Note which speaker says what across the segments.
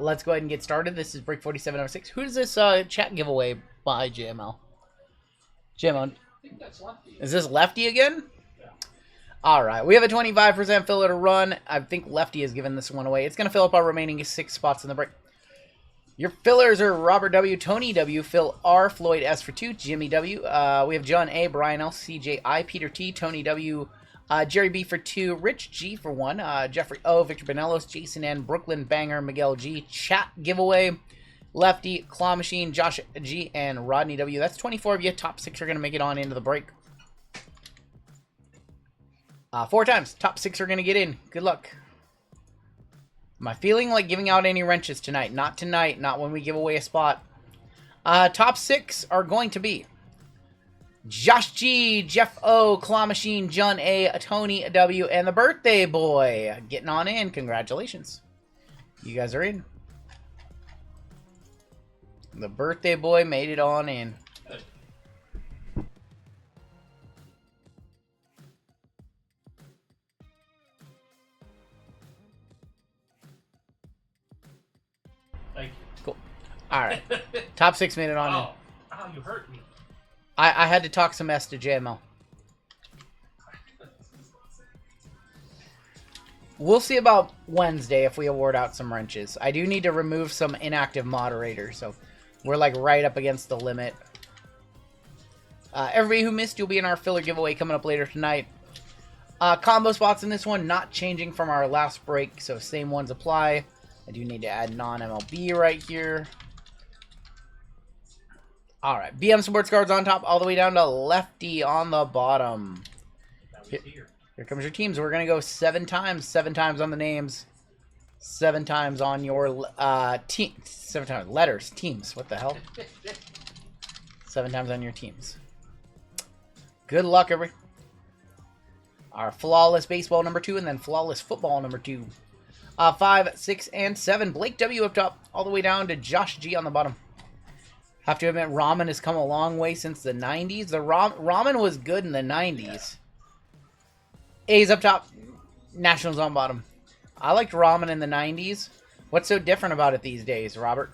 Speaker 1: let's go ahead and get started. This is break 4706. Who does this chat giveaway by, JML? JML, is this Lefty again? Yeah. All right, we have a 25% filler to run. I think Lefty has given this one away. It's going to fill up our remaining 6 spots in the break. Your fillers are Robert W., Tony W., Phil R., Floyd S. for 2, Jimmy W. We have John A., Brian L., CJ I., Peter T., Tony W., Jerry B. for 2, Rich G. for 1, Jeffrey O., Victor Benelos, Jason N., Brooklyn Banger, Miguel G. Chat giveaway, Lefty, Claw Machine, Josh G., and Rodney W. That's 24 of you. Top 6 are going to make it on into the break. 4 times. Top 6 are going to get in. Good luck. Am I feeling like giving out any wrenches tonight? Not tonight. Not when we give away a spot. Top 6 are going to be Josh G, Jeff O, Claw Machine, John A, Tony W, and the birthday boy. Getting on in. Congratulations. You guys are in. The birthday boy made it on in.
Speaker 2: Thank you.
Speaker 1: Cool. All right. Top 6 made it on in.
Speaker 2: Ow, you hurt me.
Speaker 1: I had to talk some mess to JML. We'll see about Wednesday if we award out some wrenches. I do need to remove some inactive moderators, so we're like right up against the limit. Everybody who missed, you'll be in our filler giveaway coming up later tonight. Combo spots in this one not changing from our last break, so same ones apply. I do need to add non-MLB right here. All right, BM Sports Cards on top, all the way down to Lefty on the bottom. Here comes your teams. We're going to go 7 times. 7 times on the names. 7 times on your team. 7 times. Letters. Teams. What the hell? 7 times on your teams. Good luck, everybody. Our Flawless Baseball number 2, and then Flawless Football number 2. 5, 6, and 7. Blake W up top, all the way down to Josh G on the bottom. Have to admit, Ramen has come a long way since the 90s. The Ramen was good in the 90s. A's up top, Nationals on bottom. I liked Ramen in the 90s. What's so different about it these days, Robert?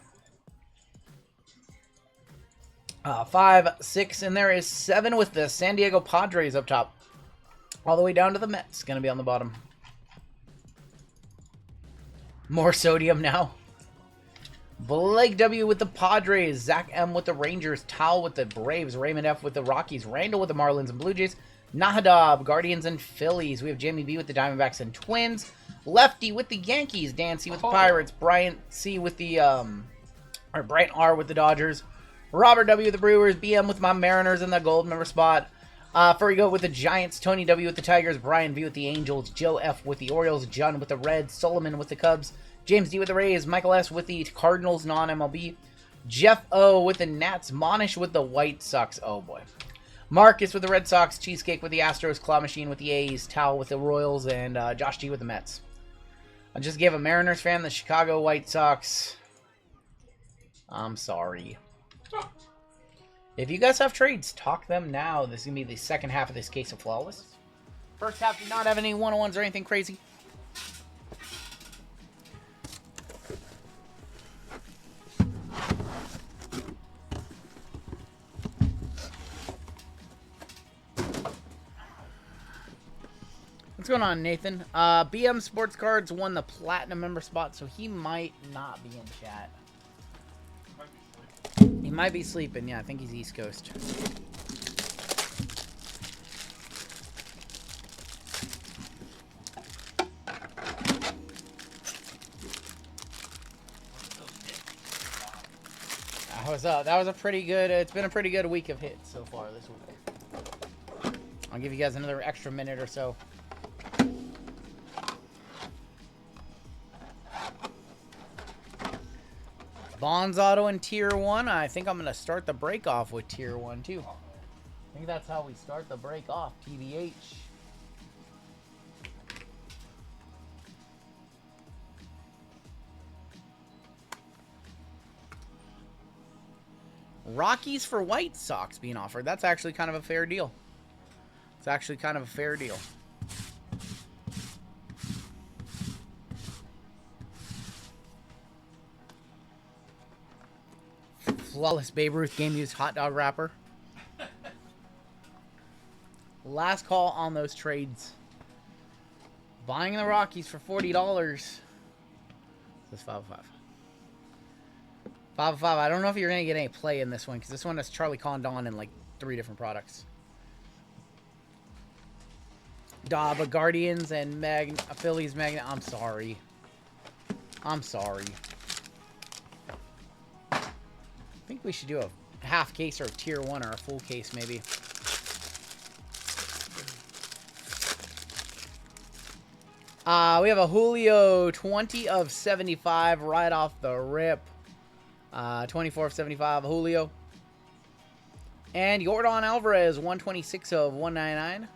Speaker 1: 5, 6, and there is 7 with the San Diego Padres up top. All the way down to the Mets. Going to be on the bottom. More sodium now. Blake W with the Padres. Zach M with the Rangers. Tal with the Braves. Raymond F with the Rockies. Randall with the Marlins and Blue Jays. Nahadab, Guardians and Phillies. We have Jamie B with the Diamondbacks and Twins. Lefty with the Yankees. Dan C with the Pirates. Brian C with the, or Brian R with the Dodgers. Robert W with the Brewers. BM with my Mariners in the gold member spot. Furry Goat with the Giants. Tony W with the Tigers. Brian V with the Angels. Joe F with the Orioles. John with the Reds. Solomon with the Cubs. James D with the Rays. Michael S with the Cardinals non-MLB. Jeff O with the Nats. Monish with the White Sox. Oh boy. Marcus with the Red Sox. Cheesecake with the Astros. Claw Machine with the A's. Towel with the Royals. And Josh G with the Mets. I just gave a Mariners fan the Chicago White Sox. I'm sorry. If you guys have trades, talk them now. This is going to be the second half of this case of Flawless. First half did not have any 101s or anything crazy. What's going on, Nathan? BM Sports Cards won the Platinum member spot, so he might not be in chat. He might be sleeping. Yeah, I think he's East Coast. That was a pretty good. It's been a pretty good week of hits so far this week. I'll give you guys another extra minute or so. Bonds Auto in Tier 1. I think I'm going to start the break off with Tier 1 too. I think that's how we start the break off. TBH. Rockies for White Sox being offered. That's actually kind of a fair deal. It's actually kind of a fair deal. Flawless Babe Ruth game used hot dog wrapper. Last call on those trades. Buying the Rockies for $40. That's 5 of 5. 5 of 5. I don't know if you're going to get any play in this one, because this one has Charlie Condon in like 3 different products. But Guardians and Phillies Magnet. I'm sorry. I'm sorry. I think we should do a half case or a tier 1 or a full case maybe. We have a Julio 20 of 75 right off the rip. 24 of 75 Julio. And Yordan Alvarez 126 of 199.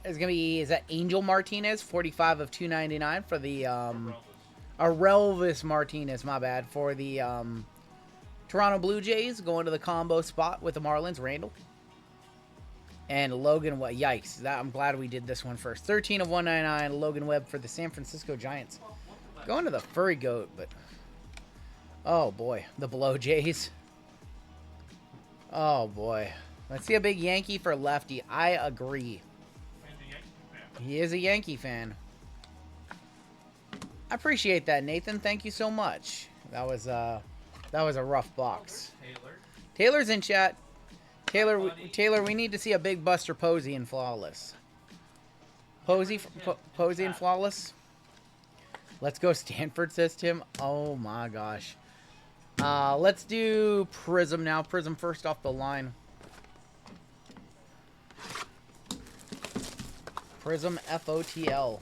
Speaker 1: It's gonna be, is that Angel Martinez 45 of 299 for the Arelvis Martinez, my bad, for the Toronto Blue Jays, going to the combo spot with the Marlins, Randall. And Logan Webb. Yikes. I'm glad we did this one first. 13 of 199, Logan Webb for the San Francisco Giants. Going to the Furry Goat, but... oh, boy. The Blow Jays. Oh, boy. Let's see a big Yankee for Lefty. I agree. He is a Yankee fan. I appreciate that, Nathan. Thank you so much. That was a rough box. Taylor's in chat. Taylor, we need to see a big Buster Posey in Flawless. Posey in Flawless. Let's go Stanford, says Tim. Oh my gosh. Let's do Prism now. Prism first off the line. Prism FOTL.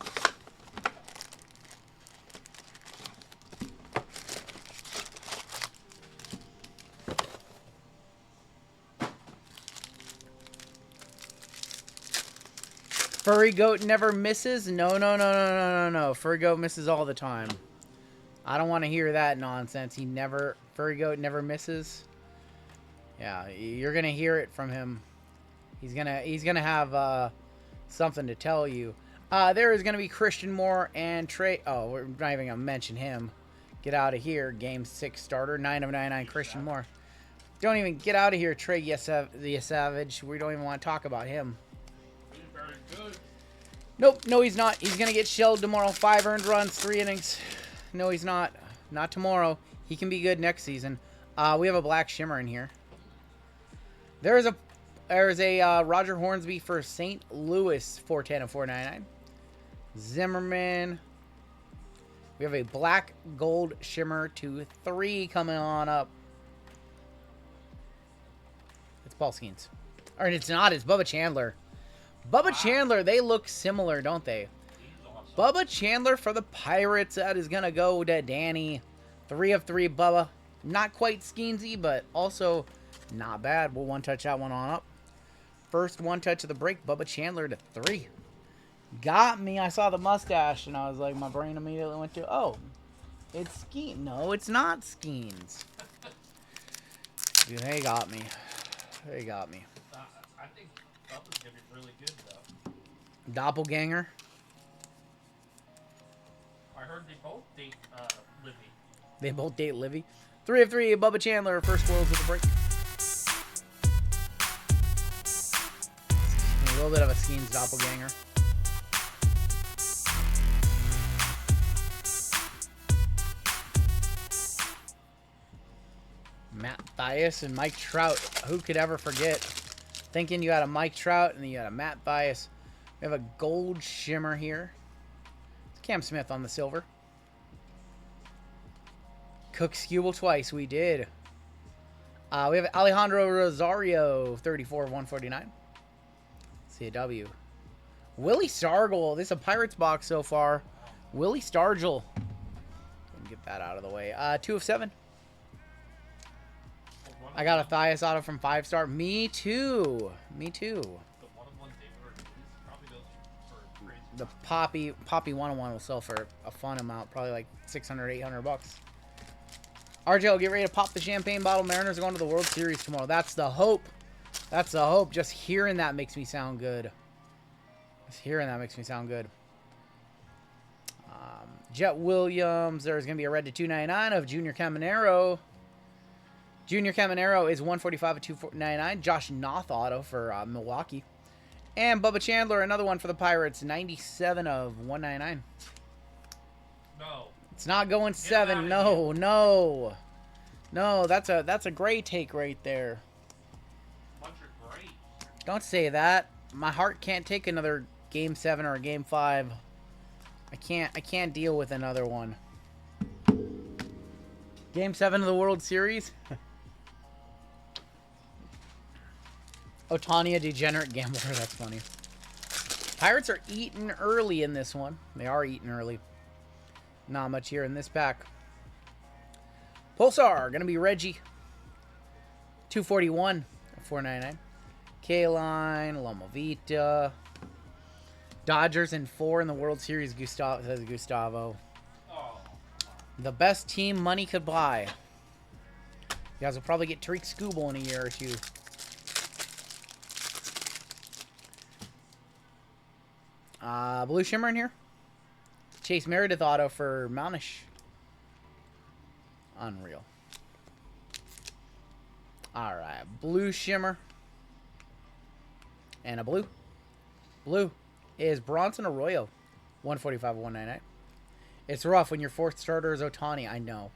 Speaker 1: Furry Goat never misses? No. Furry Goat misses all the time. I don't want to hear that nonsense. Furry Goat never misses. Yeah, you're going to hear it from him. He's going to have something to tell you. There is going to be Christian Moore and Trey. Oh, we're not even going to mention him. Get out of here. Game 6 starter. 9 of 99 Christian Moore. Don't even get out of here, Trey the Savage. We don't even want to talk about him. Nope, no he's not. He's going to get shelled tomorrow. 5 earned runs, 3 innings. No, he's not. Not tomorrow. He can be good next season. We have a Black Shimmer in here. There's a Roger Hornsby for St. Louis, 410 of 499. Zimmerman. We have a Black Gold Shimmer 2-3 coming on up. It's Paul Skeens. Or it's not, it's Bubba Chandler. Bubba Chandler, they look similar, don't they? Bubba Chandler for the Pirates. That is going to go to Danny. 3 of 3, Bubba. Not quite Skeensy, but also not bad. We'll one-touch that one on up. First one-touch of the break, Bubba Chandler to 3. Got me. I saw the mustache, and I was like, my brain immediately went to, oh, it's Skeens. No, it's not Skeens. Dude, they got me. They got me.
Speaker 2: I think Bubba's going to be really good, though.
Speaker 1: Doppelganger.
Speaker 2: I heard they both date Livy.
Speaker 1: They both date Livy. 3 of 3, Bubba Chandler. First Worlds with the break. A little bit of a Skeens doppelganger. Matt Thias and Mike Trout. Who could ever forget? Thinking you had a Mike Trout and then you had a Matt Thias. We have a gold shimmer here. It's Cam Smith on the silver. Cook Skubal twice. We did. We have Alejandro Rosario, 34 of 149. CW. Willie Stargell. This is a Pirates box so far. Willie Stargell. Get that out of the way. 2 of 7. I got a Thias auto from 5-star. Me too. Me too. The Poppy 101 will sell for a fun amount. Probably like 600, 800 bucks. RGL, get ready to pop the champagne bottle. Mariners are going to the World Series tomorrow. That's the hope. That's the hope. Just hearing that makes me sound good. Just hearing that makes me sound good. Jet Williams. There's going to be a red to 299 of Junior Caminero. Junior Caminero is 145 of 299. Josh Noth auto for Milwaukee. And Bubba Chandler, another one for the Pirates, 97 of 199.
Speaker 2: No.
Speaker 1: It's not going 7. No, no. No, that's a great take right there.
Speaker 2: Bunch of great.
Speaker 1: Don't say that. My heart can't take another Game 7 or a Game 5. I can't deal with another one. Game 7 of the World Series. Ohtani, a degenerate gambler. That's funny. Pirates are eating early in this one. They are eating early. Not much here in this pack. Pulsar, going to be Reggie. 241, 499. K-Line, Loma Vita. Dodgers in 4 in the World Series, Gustavo says Gustavo.
Speaker 2: Oh.
Speaker 1: The best team money could buy. You guys will probably get Tariq Skubal in a year or two. Blue Shimmer in here. Chase Meredith auto for Mounish. Unreal. Alright, Blue Shimmer. And a blue. Blue is Bronson Arroyo. 145 of 199. It's rough when your fourth starter is Ohtani. I know.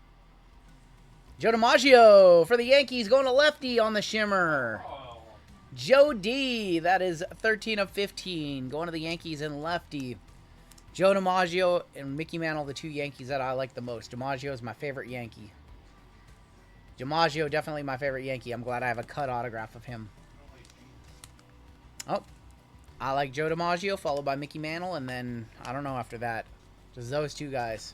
Speaker 1: Joe DiMaggio for the Yankees going to lefty on the Shimmer.
Speaker 2: Oh.
Speaker 1: Joe D. That is 13 of 15. Going to the Yankees and lefty. Joe DiMaggio and Mickey Mantle, the two Yankees that I like the most. DiMaggio is my favorite Yankee. DiMaggio, definitely my favorite Yankee. I'm glad I have a cut autograph of him. Oh. I like Joe DiMaggio, followed by Mickey Mantle, and then, I don't know after that. Just those two guys.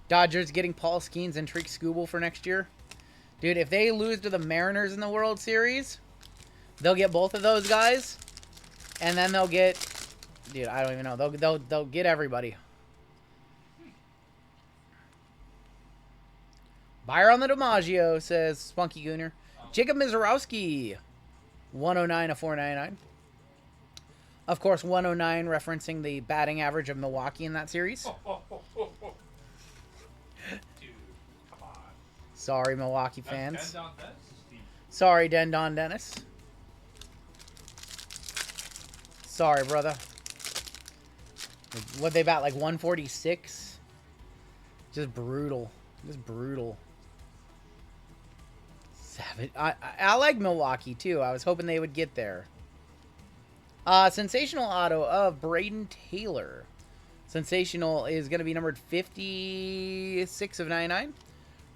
Speaker 1: Dodgers getting Paul Skeens and Tariq Skubal for next year. Dude, if they lose to the Mariners in the World Series, they'll get both of those guys, and then they'll get... Dude, I don't even know. They'll get everybody. Buyer on the DiMaggio, says Spunky Gooner. Jacob Mizorowski, 109 of 499. Of course, 109 referencing the batting average of Milwaukee in that series.
Speaker 2: Dude, come on.
Speaker 1: Sorry, Milwaukee
Speaker 2: That's
Speaker 1: fans.
Speaker 2: Den Don Dennis, Steve.
Speaker 1: Sorry, Den Don Dennis. Sorry, brother. What they bat, like 146? Just brutal. Just brutal. Savage. I like Milwaukee, too. I was hoping they would get there. Sensational auto of Braden Taylor. Sensational is going to be numbered 56 of 99.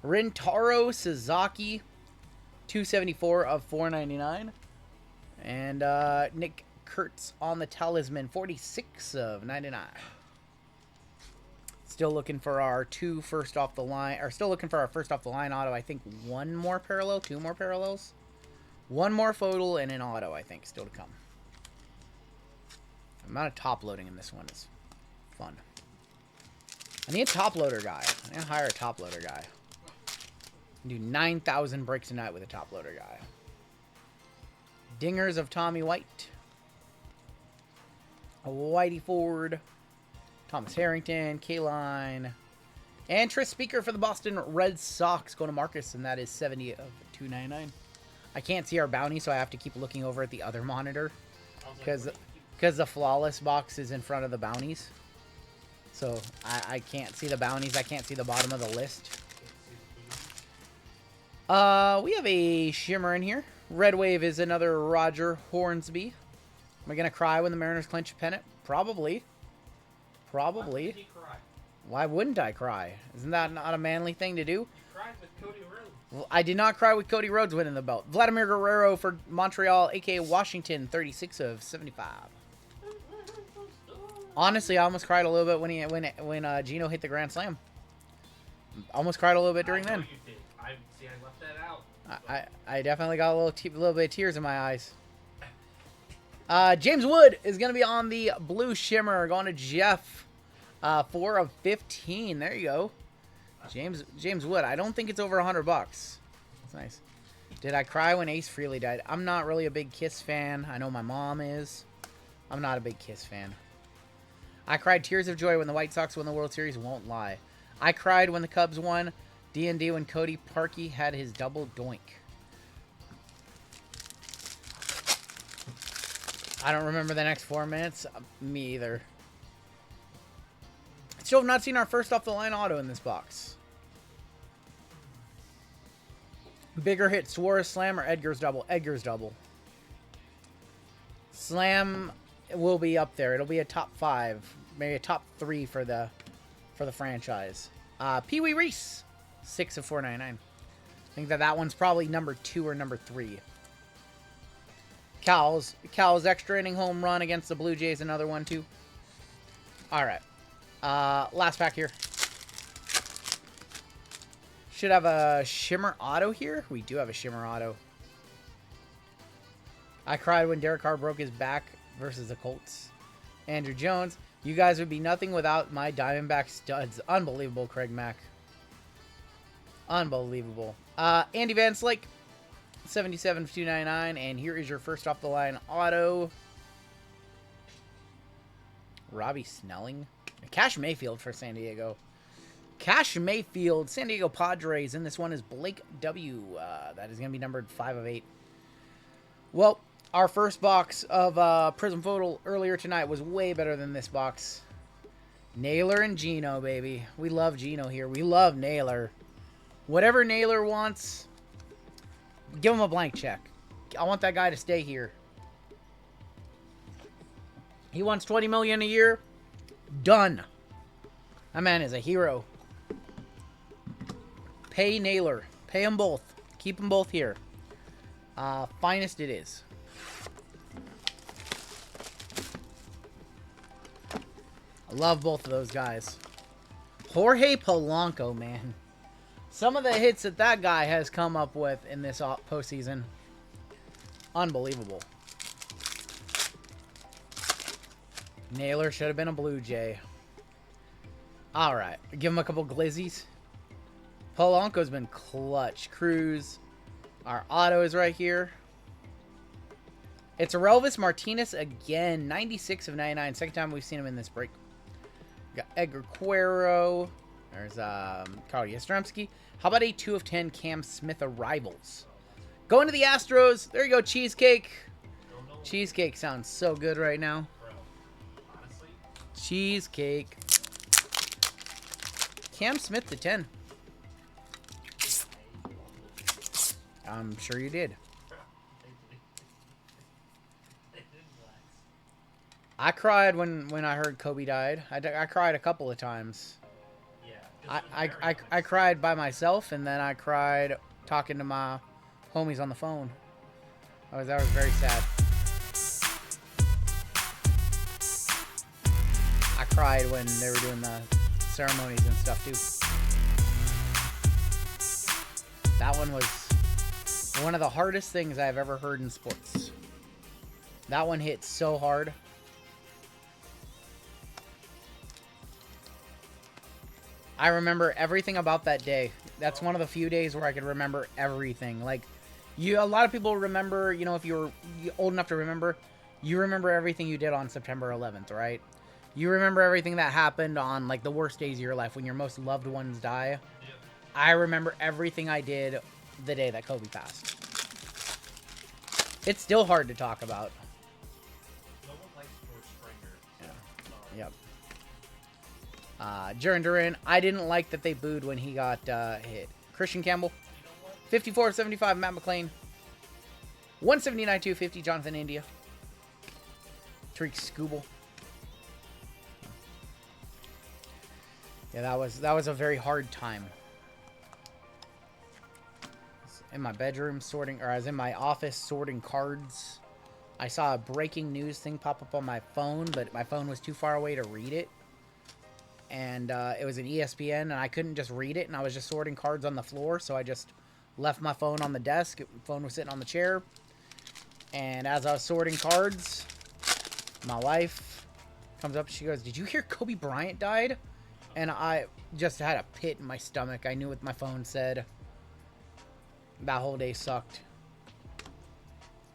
Speaker 1: Rintaro Sasaki, 274 of 499. And Nick Kurtz on the Talisman, 46 of 99. Still looking for our two first off the line, or still looking for our first off the line auto. I think one more parallel, two more parallels. One more photo and an auto, I think, still to come. The amount of top loading in this one is fun. I need a top loader guy. I need to hire a top loader guy. Do 9,000 breaks a night with a top loader guy. Dingers of Tommy White. Whitey Ford. Thomas Harrington. K-Line. And Tris Speaker for the Boston Red Sox. Going to Marcus, and that is 70 of 299. I can't see our bounty, so I have to keep looking over at the other monitor. Because the flawless box is in front of the bounties. So I can't see the bounties. I can't see the bottom of the list. We have a Shimmer in here. Red Wave is another Roger Hornsby. Am I going to cry when the Mariners clinch a pennant? Probably. Probably. Why wouldn't I cry? Isn't that not a manly thing to do?
Speaker 2: You cried with Cody Rhodes.
Speaker 1: Well, I did not cry with Cody Rhodes winning the belt. Vladimir Guerrero for Montreal, a.k.a. Washington, 36 of 75. Honestly, I almost cried a little bit when Gino hit the grand slam. Almost cried a little bit during then.
Speaker 2: You did. I left that out.
Speaker 1: I definitely got a little bit of tears in my eyes. James Wood is going to be on the Blue Shimmer, going to Jeff. 4 of 15. There you go. James Wood. I don't think it's over $100. That's nice. Did I cry when Ace Frehley died? I'm not really a big Kiss fan. I know my mom is. I'm not a big Kiss fan. I cried tears of joy when the White Sox won the World Series. Won't lie. I cried when the Cubs won. D&D when Cody Parkey had his double doink. I don't remember the next 4 minutes. Me either. Still have not seen our first off the line auto in this box. Bigger hit, Suarez slam or Edgar's double? Edgar's double. Slam will be up there. It'll be a top 5, maybe a top 3 for the franchise. Pee Wee Reese, 6 of 499. I think that one's probably number 2 or number 3. Cal's extra inning home run against the Blue Jays, another one too. All right, last pack here. Should have a Shimmer Auto here. We do have a Shimmer Auto. I cried when Derek Carr broke his back versus the Colts. Andrew Jones, you guys would be nothing without my Diamondback studs. Unbelievable, Craig Mack. Unbelievable. Andy Van Slyke, 77 of 299, and here is your first off the line auto. Robbie Snelling. Cash Mayfield for San Diego. Cash Mayfield, San Diego Padres, and this one is Blake W. That is going to be numbered 5 of 8. Well, our first box of Prism Photo earlier tonight was way better than this box. Naylor and Gino, baby. We love Gino here. We love Naylor. Whatever Naylor wants, give him a blank check. I want that guy to stay here. He wants $20 million a year. Done. That man is a hero. Pay Naylor. Pay them both. Keep them both here. Finest it is. I love both of those guys. Jorge Polanco, man. Some of the hits that guy has come up with in this postseason. Unbelievable. Naylor should have been a Blue Jay. Alright. Give him a couple glizzies. Polanco's been clutch. Cruz. Our auto is right here. It's Relvis Martinez again. 96 of 99. Second time we've seen him in this break. We got Edgar Cuero. There's Carl Yastrzemski. How about a 2 of 10 Cam Smith arrivals? Going to the Astros. There you go, Cheesecake. Cheesecake sounds so good right now. Cheesecake. Cam Smith to 10. I'm sure you did. I cried when I heard Kobe died. I cried a couple of times. I cried by myself, and then I cried talking to my homies on the phone. That was very sad. I cried when they were doing the ceremonies and stuff too. That one was one of the hardest things I've ever heard in sports. That one hit so hard. I remember everything about that day. That's one of the few days where I could remember everything. Like, a lot of people remember, you know, if you're old enough to remember, you remember everything you did on September 11th, right? You remember everything that happened on, like, the worst days of your life when your most loved ones die. Yeah. I remember everything I did the day that Kobe passed. It's still hard to talk about.
Speaker 2: No one likes George Springer.
Speaker 1: Yeah. Yep. Jaron Duran, I didn't like that they booed when he got hit. Christian Campbell, 54-75, Matt McClain. 179-250, Jonathan India. Tariq Skubal. Yeah, that was a very hard time. In my bedroom sorting, or I was in my office sorting cards. I saw a breaking news thing pop up on my phone, but my phone was too far away to read it. And it was an ESPN, and I couldn't just read it, and I was just sorting cards on the floor, so I just left my phone on the desk. The phone was sitting on the chair. And as I was sorting cards, my wife comes up, she goes, "Did you hear Kobe Bryant died?" And I just had a pit in my stomach. I knew what my phone said. That whole day sucked.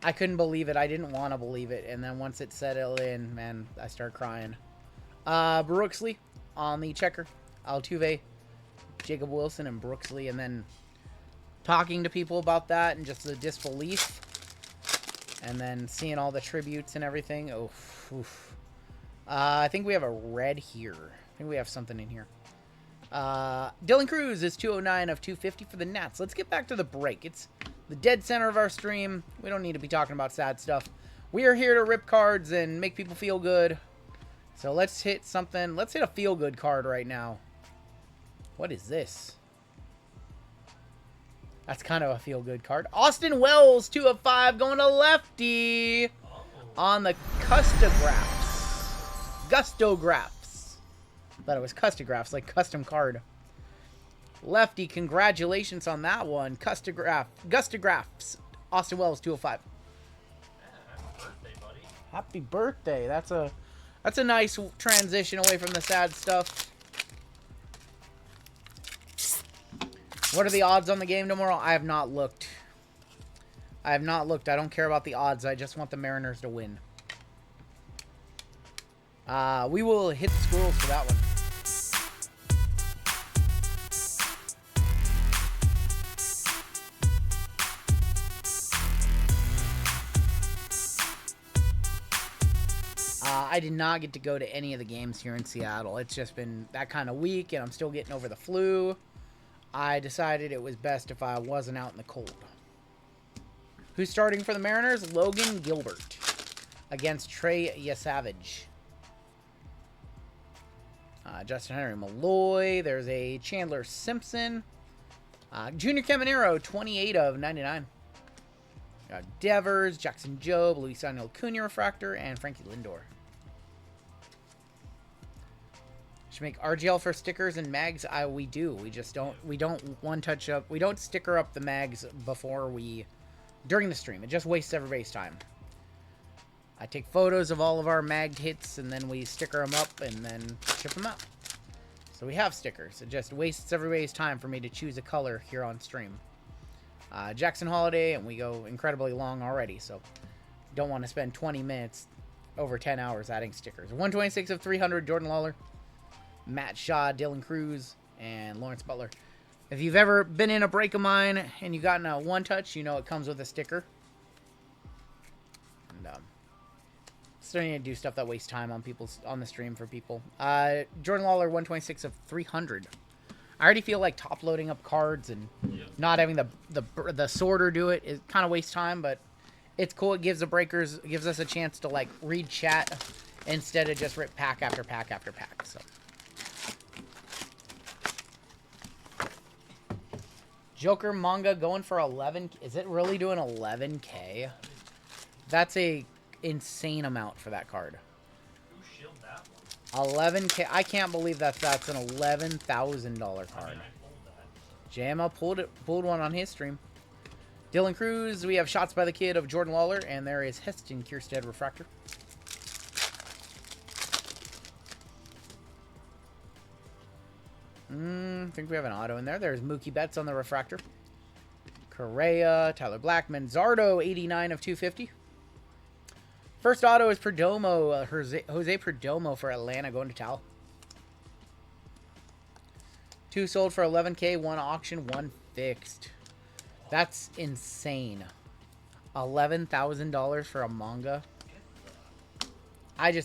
Speaker 1: I couldn't believe it. I didn't want to believe it. And then once it settled in, man, I started crying. Brooksley on the checker. Altuve, Jacob Wilson, and Brooksley. And then talking to people about that and just the disbelief. And then seeing all the tributes and everything. Oof. I think we have a red here. I think we have something in here. Dylan Cruz is 209 of 250 for the Nats. Let's get back to the break. It's the dead center of our stream. We don't need to be talking about sad stuff. We are here to rip cards and make people feel good. So let's hit something. Let's hit a feel-good card right now. What is this? That's kind of a feel-good card. Austin Wells, 2 of 5, going to lefty on the Gustographs. Thought it was Custographs, like custom card. Lefty, congratulations on that one. Gustographs. Austin Wells, 2 of 5.
Speaker 2: Happy birthday, buddy.
Speaker 1: Happy birthday. That's a nice transition away from the sad stuff. What are the odds on the game tomorrow? I have not looked. I don't care about the odds. I just want the Mariners to win. We will hit the squirrels for that one. I did not get to go to any of the games here in Seattle. It's just been that kind of week, and I'm still getting over the flu. I decided it was best if I wasn't out in the cold. Who's starting for the Mariners? Logan Gilbert against Trey Yesavage. Justin Henry Malloy. There's a Chandler Simpson. Junior Caminero, 28 of 99. Devers, Jackson Jobe, Luis Daniel Acuna refractor, and Frankie Lindor. Should make RGL for stickers and mags. We do. We don't one touch up. We don't sticker up the mags during the stream. It just wastes everybody's time. I take photos of all of our magged hits and then we sticker them up and then ship them out. So we have stickers. It just wastes everybody's time for me to choose a color here on stream. Jackson Holiday, and we go incredibly long already, so don't want to spend 20 minutes, over 10 hours adding stickers. 126 of 300, Jordan Lawler, Matt Shaw, Dylan Cruz, and Lawrence Butler. If you've ever been in a break of mine and you gotten a one-touch, you know it comes with a sticker. And starting to do stuff that wastes time on the stream for people. Jordan Lawler, 126 of 300. I already feel like top-loading up cards and not having the sorter do it. It kind of wastes time, but it's cool. It gives the breakers, gives us a chance to like read chat instead of just rip pack after pack after pack. So, Joker manga going for 11. Is it really doing 11K? That's a insane amount for that card. 11K. I can't believe that's an $11,000 card. JML pulled one on his stream. Dylan Cruz. We have shots by the kid of Jordan Lawler, and there is Heston Kierstead refractor. I think we have an auto in there. There's Mookie Betts on the refractor. Correa, Tyler Blackmon, Zardo, 89 of 250. First auto is Perdomo, Jose Perdomo for Atlanta going to Tal. 2 sold for 11K, 1 auction, 1 fixed. That's insane. $11,000 for a manga. I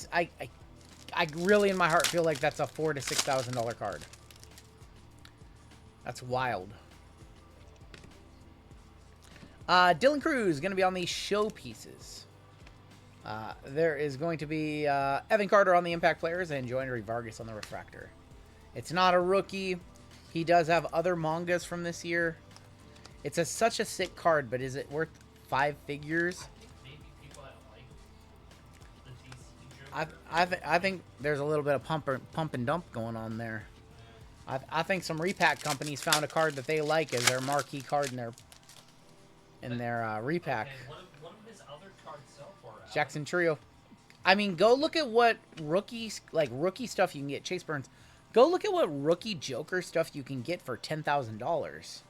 Speaker 1: really in my heart feel like that's a $4,000 to $6,000 card. That's wild. Dylan Cruz is going to be on these showpieces. There is going to be Evan Carter on the impact players and Joannery Vargas on the refractor. It's not a rookie. He does have other mangas from this year. It's such a sick card, but is it worth 5 figures? I think there's a little bit of pump and dump going on there. I think some repack companies found a card that they like as their marquee card in their repack.
Speaker 2: Okay, what do his other cards sell for?
Speaker 1: Jackson Trio. I mean, go look at what rookie stuff you can get. Chase Burns. Go look at what rookie Joker stuff you can get for $10,000.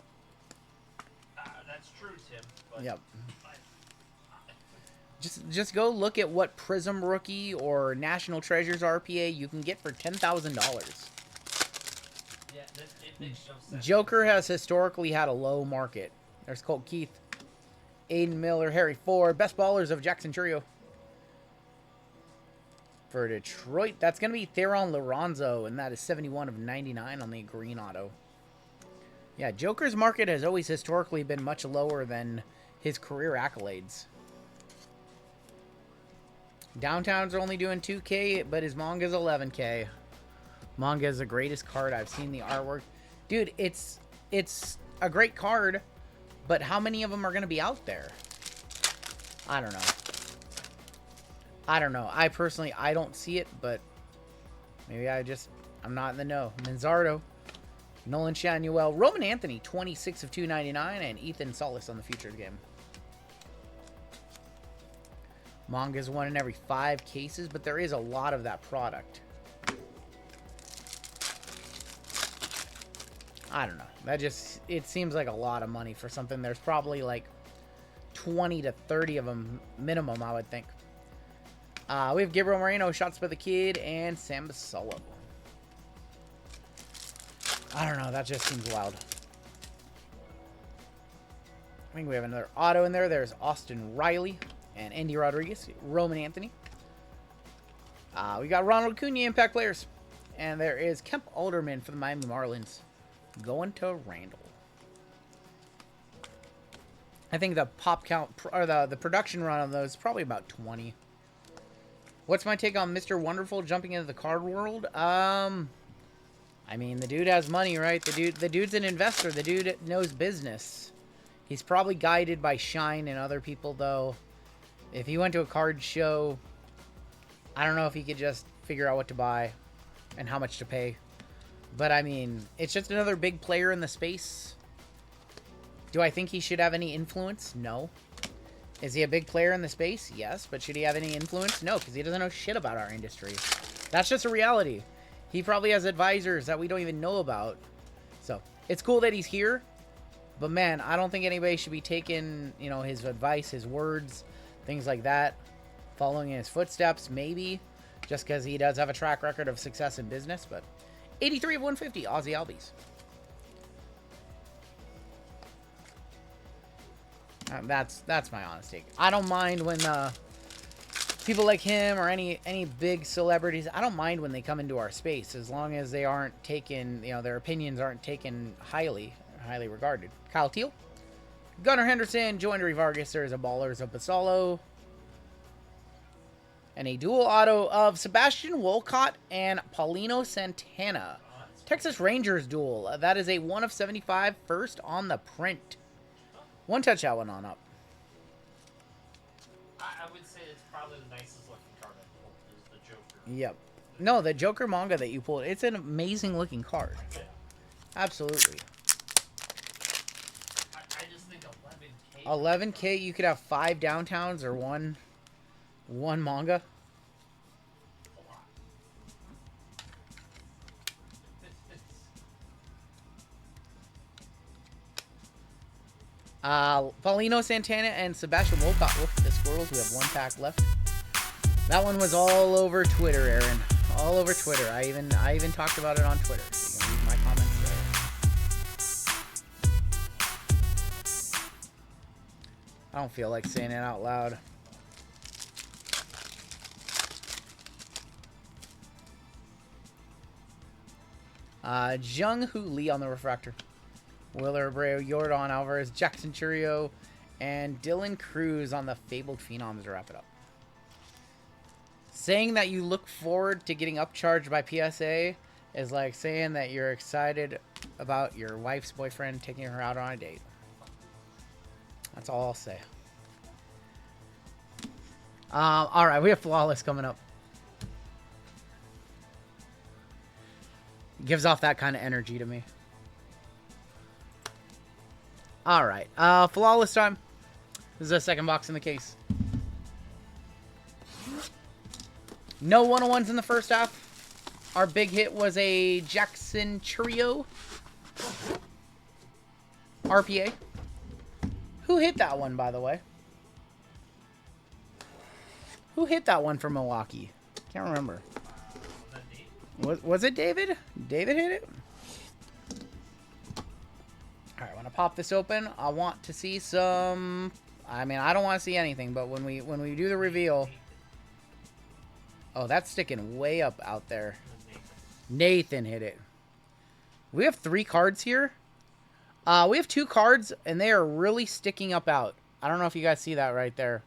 Speaker 2: That's true, Tim. But
Speaker 1: yep. Just go look at what Prism Rookie or National Treasures RPA you can get for $10,000.
Speaker 2: Yeah, it makes no sense.
Speaker 1: Joker has historically had a low market. There's Colt Keith, Aiden Miller, Harry Ford, best ballers of Jackson Trio. For Detroit, that's going to be Theron Lorenzo, and that is 71 of 99 on the green auto. Yeah, Joker's market has always historically been much lower than his career accolades. Downtown's only doing 2K, but his manga's 11K. Manga is the greatest card. I've seen the artwork. Dude, it's a great card, but how many of them are going to be out there? I don't know. I don't know. I personally, I don't see it, but maybe I'm not in the know. Manzardo, Nolan Shanuel, Roman Anthony, 26 of 299, and Ethan Solis on the featured game. Manga's 1 in every 5 cases, but there is a lot of that product. I don't know. It seems like a lot of money for something. There's probably like 20 to 30 of them minimum, I would think. We have Gabriel Moreno, Shots by the Kid, and Sam Basolo. I don't know. That just seems wild. I think we have another auto in there. There's Austin Riley and Andy Rodriguez, Roman Anthony. We got Ronald Acuna, Impact Players. And there is Kemp Alderman for the Miami Marlins. Going to Randall. I think the pop count, or the production run of those is probably about 20. What's my take on Mr. Wonderful jumping into the card world? I mean, the dude has money, right? The dude's an investor. The dude knows business. He's probably guided by Shine and other people, though. If he went to a card show, I don't know if he could just figure out what to buy and how much to pay. But, I mean, it's just another big player in the space. Do I think he should have any influence? No. Is he a big player in the space? Yes. But should he have any influence? No, because he doesn't know shit about our industry. That's just a reality. He probably has advisors that we don't even know about. So, it's cool that he's here. But, man, I don't think anybody should be taking, you know, his advice, his words, things like that. Following in his footsteps, maybe. Just because he does have a track record of success in business. But 83 of 150, Ozzy Albies. That's my honest take. I don't mind when people like him or any big celebrities, I don't mind when they come into our space as long as they aren't taken, you know, their opinions aren't taken highly regarded. Kyle Teal, Gunnar Henderson, Joandre Vargas, there's a Ballers of Basalo, and a dual auto of Sebastian Wolcott and Paulino Santana. Texas Rangers duel. That is a 1 of 75 first on the print. One touch that one on up.
Speaker 2: I would say it's probably the nicest looking card I pulled is the Joker.
Speaker 1: Yep. No, the Joker manga that you pulled, it's an amazing looking card.
Speaker 2: Yeah.
Speaker 1: Absolutely.
Speaker 2: I just think 11K.
Speaker 1: 11K, you could have 5 downtowns or one manga.
Speaker 2: A lot.
Speaker 1: Paulino Santana and Sebastian Wolcott. Look at the squirrels. We have 1 pack left. That one was all over Twitter, Aaron. All over Twitter. I even talked about it on Twitter. So you can read my comments there. I don't feel like saying it out loud. Jung Hoo Lee on the refractor. Willer Abreu, Jordan Alvarez, Jackson Churio, and Dylan Cruz on the Fabled Phenoms to wrap it up. Saying that you look forward to getting upcharged by PSA is like saying that you're excited about your wife's boyfriend taking her out on a date. That's all I'll say. All right, we have Flawless coming up. Gives off that kind of energy to me. All right, Flawless time. This is the second box in the case. No 101s in the first half. Our big hit was a Jackson Churio RPA. Who hit that one, by the way? Who hit that one for Milwaukee? Can't remember.
Speaker 2: Was that Nate?
Speaker 1: Was it David? David hit it? Alright, I want to pop this open. I want to see some... I mean, I don't want to see anything, but when we do the reveal... Oh, that's sticking way up out there. Nathan hit it. We have 3 cards here. We have 2 cards, and they are really sticking up out. I don't know if you guys see that right there.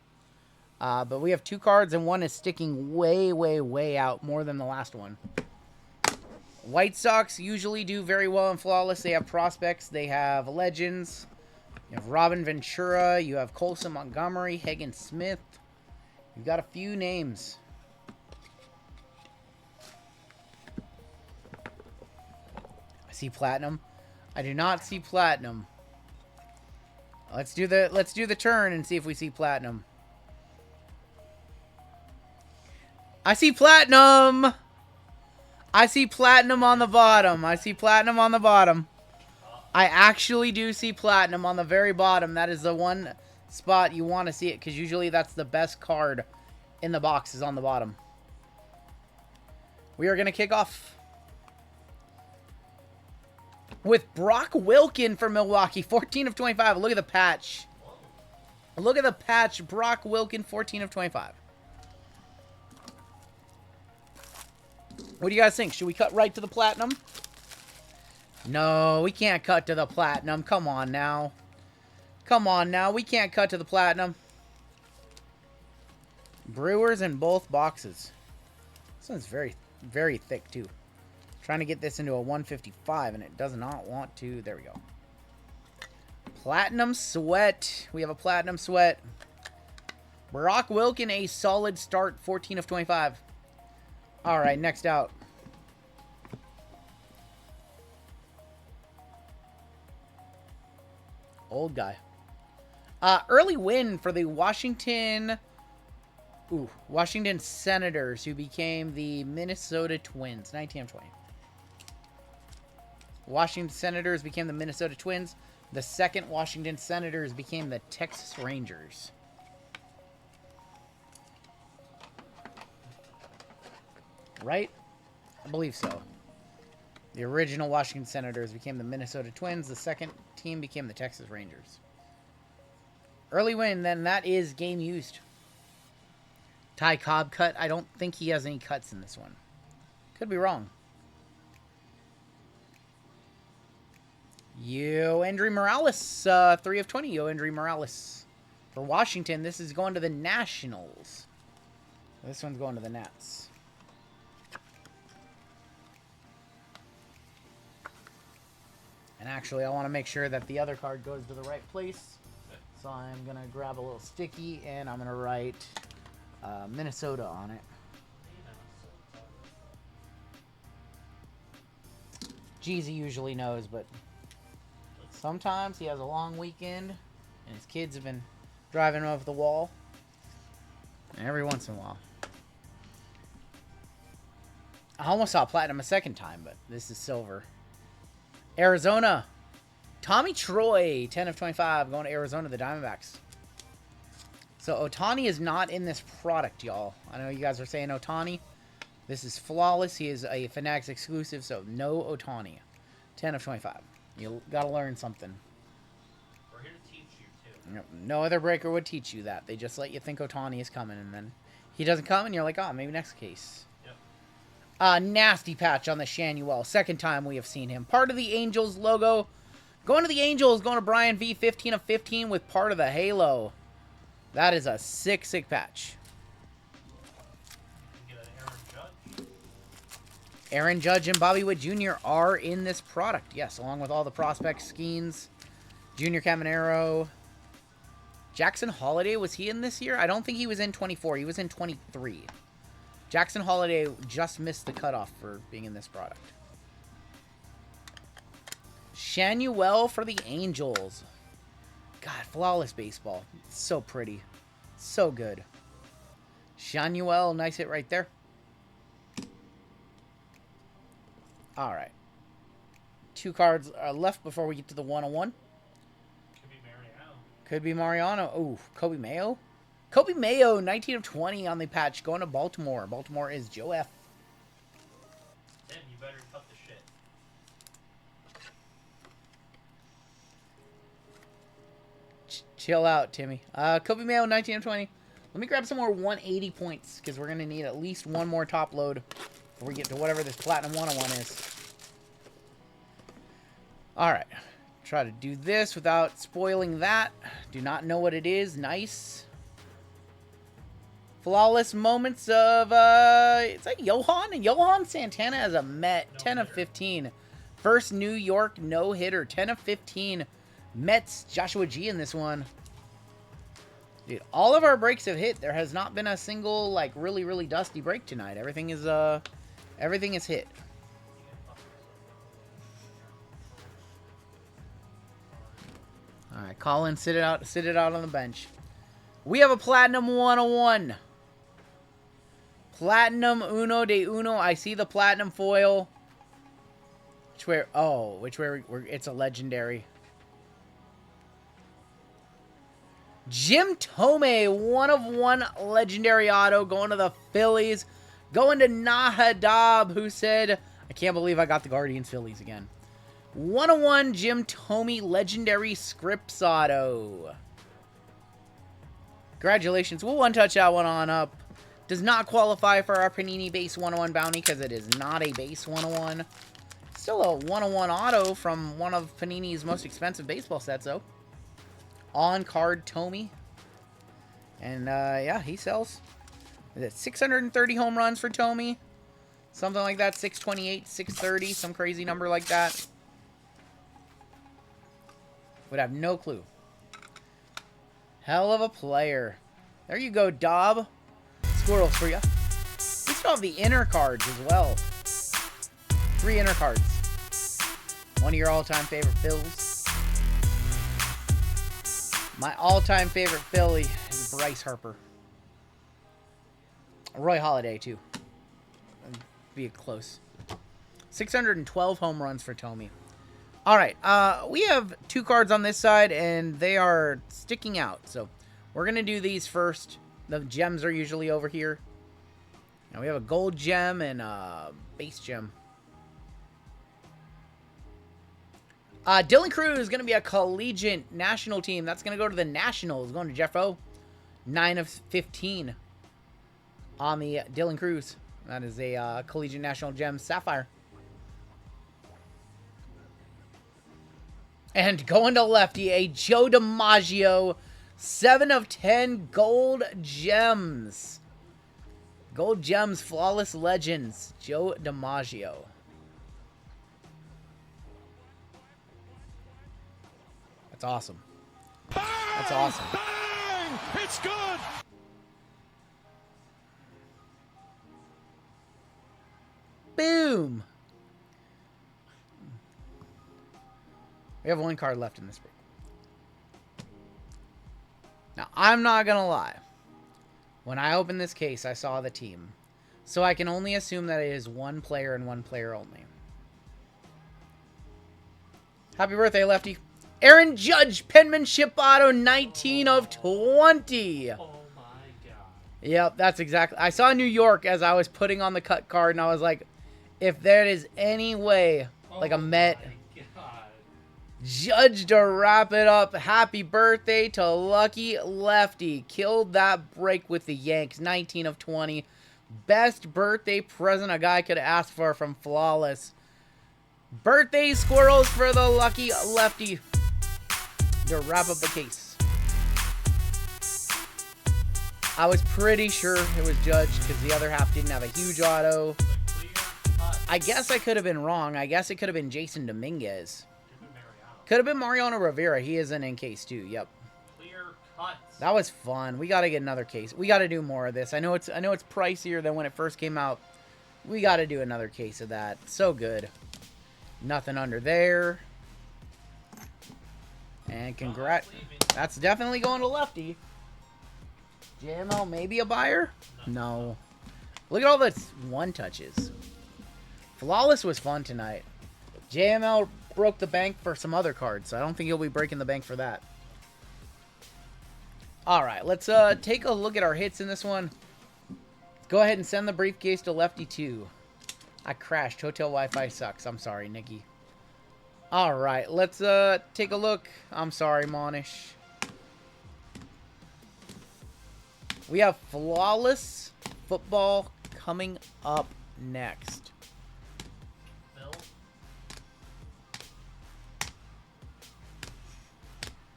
Speaker 1: But we have 2 cards, and one is sticking way, way, way out, more than the last one. White Sox usually do very well in Flawless. They have prospects. They have legends. You have Robin Ventura. You have Colson Montgomery, Hagen Smith. You've got a few names. I see Platinum. I do not see Platinum. Let's do the turn and see if we see Platinum. I see Platinum. I see Platinum on the bottom. I see Platinum on the bottom. I actually do see Platinum on the very bottom. That is the one spot you want to see it, because usually that's the best card in the box is on the bottom. We are going to kick off with Brock Wilken for Milwaukee. 14 of 25. Look at the patch. Look at the patch. Brock Wilken, 14 of 25. What do you guys think? Should we cut right to the Platinum? No, we can't cut to the Platinum. Come on now. Come on now. We can't cut to the Platinum. Brewers in both boxes. This one's very, very thick, too. Trying to get this into a 155, and it does not want to. There we go. Platinum Sweat. We have a Platinum Sweat. Brock Wilken, a solid start. 14 of 25. All right, next out. Old guy. Early win for the Washington Senators, who became the Minnesota Twins. 19 of 20. Washington Senators became the Minnesota Twins. The second Washington Senators became the Texas Rangers. Right? I believe so. The original Washington Senators became the Minnesota Twins. The second team became the Texas Rangers. Early win, then that is game used. Ty Cobb cut. I don't think he has any cuts in this one. Could be wrong. Yoendry Morales, 3 of 20. Yoendry Morales. For Washington, this is going to the Nationals. This one's going to the Nats. And actually, I want to make sure that the other card goes to the right place. So I'm going to grab a little sticky, and I'm going to write Minnesota on it. Jeezy usually knows, but sometimes he has a long weekend, and his kids have been driving him over the wall. And every once in a while. I almost saw Platinum a second time, but this is silver. Arizona. Tommy Troy, 10 of 25, going to Arizona, the Diamondbacks. So Ohtani is not in this product, y'all. I know you guys are saying Ohtani. This is Flawless. He is a Fanatics exclusive, so no Ohtani. 10 of 25. You got to learn something.
Speaker 2: We're here to teach you, too.
Speaker 1: No other breaker would teach you that. They just let you think Ohtani is coming, and then he doesn't come, and you're like, oh, maybe next case. Nasty patch on the Shanuel. Second time we have seen him. Part of the Angels logo. Going to the Angels, going to Brian V. 15 of 15 with part of the halo. That is a sick, sick patch. Aaron Judge and Bobby Witt Jr. are in this product. Yes, along with all the prospect Skeens. Junior Caminero. Jackson Holiday, was he in this year? I don't think he was in 24. He was in 23. Jackson Holiday just missed the cutoff for being in this product. Shanuel for the Angels. God, flawless baseball. It's so pretty. So good. Shanuel, nice hit right there. All right. 2 cards are left before we get to the 101.
Speaker 2: Could be Mariano.
Speaker 1: Could be Mariano. Oh, Kobe Mayo. Kobe Mayo, 19 of 20 on the patch, going to Baltimore. Baltimore is Joe F.
Speaker 2: Tim, you better cut the shit.
Speaker 1: Chill out, Timmy. Kobe Mayo, 19 of 20. Let me grab some more 180 points, because we're going to need at least one more top load before we get to whatever this Platinum 101 is. Alright. Try to do this without spoiling that. Do not know what it is. Nice. Flawless moments of, it's like Johan Santana as a Met. 10 of 15. First New York no-hitter. 10 of 15. Mets, Joshua G in this one. Dude, all of our breaks have hit. There has not been a single, like, really, really dusty break tonight. Everything is hit. Alright, Colin, sit it out on the bench. We have a Platinum 101. Platinum Uno de Uno. I see the Platinum foil. Which way, it's a legendary. Jim Tomei, 1 of 1 legendary auto, going to the Phillies. Going to Nahadab, who said, I can't believe I got the Guardians Phillies again. 1 of 1 Jim Tomei legendary Scripps auto. Congratulations. We'll one-touch that one on up. Does not qualify for our Panini base 101 bounty because it is not a base 101. Still a 101 auto from one of Panini's most expensive baseball sets, though. On-card Tomei. And, yeah, he sells. Is it 630 home runs for Tomei? Something like that. 628, 630. Some crazy number like that. Would have no clue. Hell of a player. There you go, Dob. Squirrels for you. We still have the inner cards as well. 3 inner cards. One of your all-time favorite Phils. My all-time favorite Philly is Bryce Harper. Roy Halladay, too. Be close. 612 home runs for Tomei. Alright, we have 2 cards on this side, and they are sticking out. So, we're going to do these first. The gems are usually over here. Now, we have a gold gem and a base gem. Dylan Cruz is going to be a collegiate national team. That's going to go to the Nationals. Going to Jeff O. 9 of 15 on the Dylan Cruz. That is a collegiate national gem Sapphire. And going to lefty, a Joe DiMaggio. 7 of 10 gold gems. Gold gems, flawless legends. Joe DiMaggio. That's awesome. That's awesome.
Speaker 3: Bang! It's good.
Speaker 1: Boom. We have 1 card left in this break. Now, I'm not going to lie. When I opened this case, I saw the team. So I can only assume that it is 1 player and 1 player only. Happy birthday, Lefty. Aaron Judge, penmanship auto, 19 of 20.
Speaker 2: Oh my god.
Speaker 1: Yep, that's exactly. I saw New York as I was putting on the cut card, and I was like, if there is any way, like a Met,
Speaker 2: My god.
Speaker 1: Judge to wrap it up. Happy birthday to Lucky Lefty. Killed that break with the Yanks, 19 of 20. Best birthday present a guy could ask for from Flawless. Birthday squirrels for the Lucky Lefty to wrap up the case. I was pretty sure it was Judge because the other half didn't have a huge auto. I guess I could have been wrong. I guess it could have been Jason Dominguez. Could have been Mariano Rivera. He is in case too. Yep.
Speaker 2: Clear cuts.
Speaker 1: That was fun. We got to get another case. We got to do more of this. I know it's pricier than when it first came out. We got to do another case of that. So good. Nothing under there. And congrats. That's definitely going to Lefty. JML, maybe a buyer? No. Look at all the 1 touches. Flawless was fun tonight. JML broke the bank for some other cards, so I don't think he'll be breaking the bank for that. All right, let's take a look at our hits in this one. Go ahead and send the briefcase to Lefty 2. I crashed. Hotel Wi-Fi sucks. I'm sorry, Nikki. All right, let's take a look. I'm sorry, Monish. We have Flawless Football coming up next.
Speaker 2: Phil?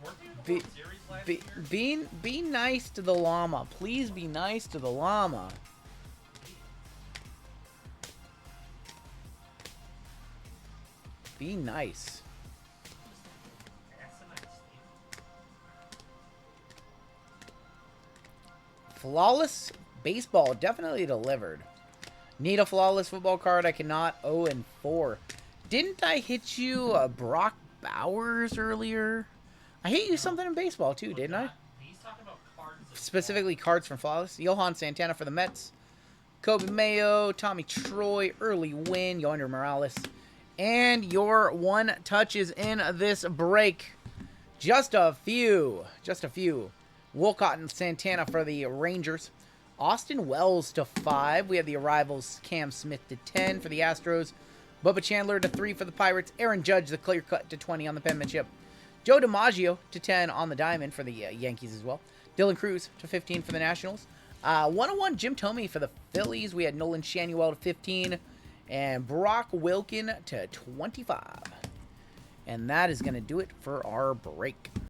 Speaker 2: Weren't they in the World Series last year?
Speaker 1: Be nice to the llama. Please be nice to the llama. Be nice. Flawless Baseball definitely delivered. Need a Flawless Football card. I cannot. 0-4. Didn't I hit you Brock Bowers earlier? I hit you something in baseball too, didn't I?
Speaker 2: He's talking about cards.
Speaker 1: Specifically cards from Flawless. Johan Santana for the Mets. Kobe Mayo, Tommy Troy, Early Win, Yonder Morales. And your one touches in this break. Just a few. Just a few. Wolcott and Santana for the Rangers. Austin Wells to 5. We have the arrivals. Cam Smith to 10 for the Astros. Bubba Chandler to 3 for the Pirates. Aaron Judge, the clear cut, to 20 on the penmanship. Joe DiMaggio to 10 on the diamond for the Yankees as well. Dylan Cruz to 15 for the Nationals. 101 Jim Thome for the Phillies. We had Nolan Shanuel to 15. And Brock Wilkin to 25. And that is going to do it for our break.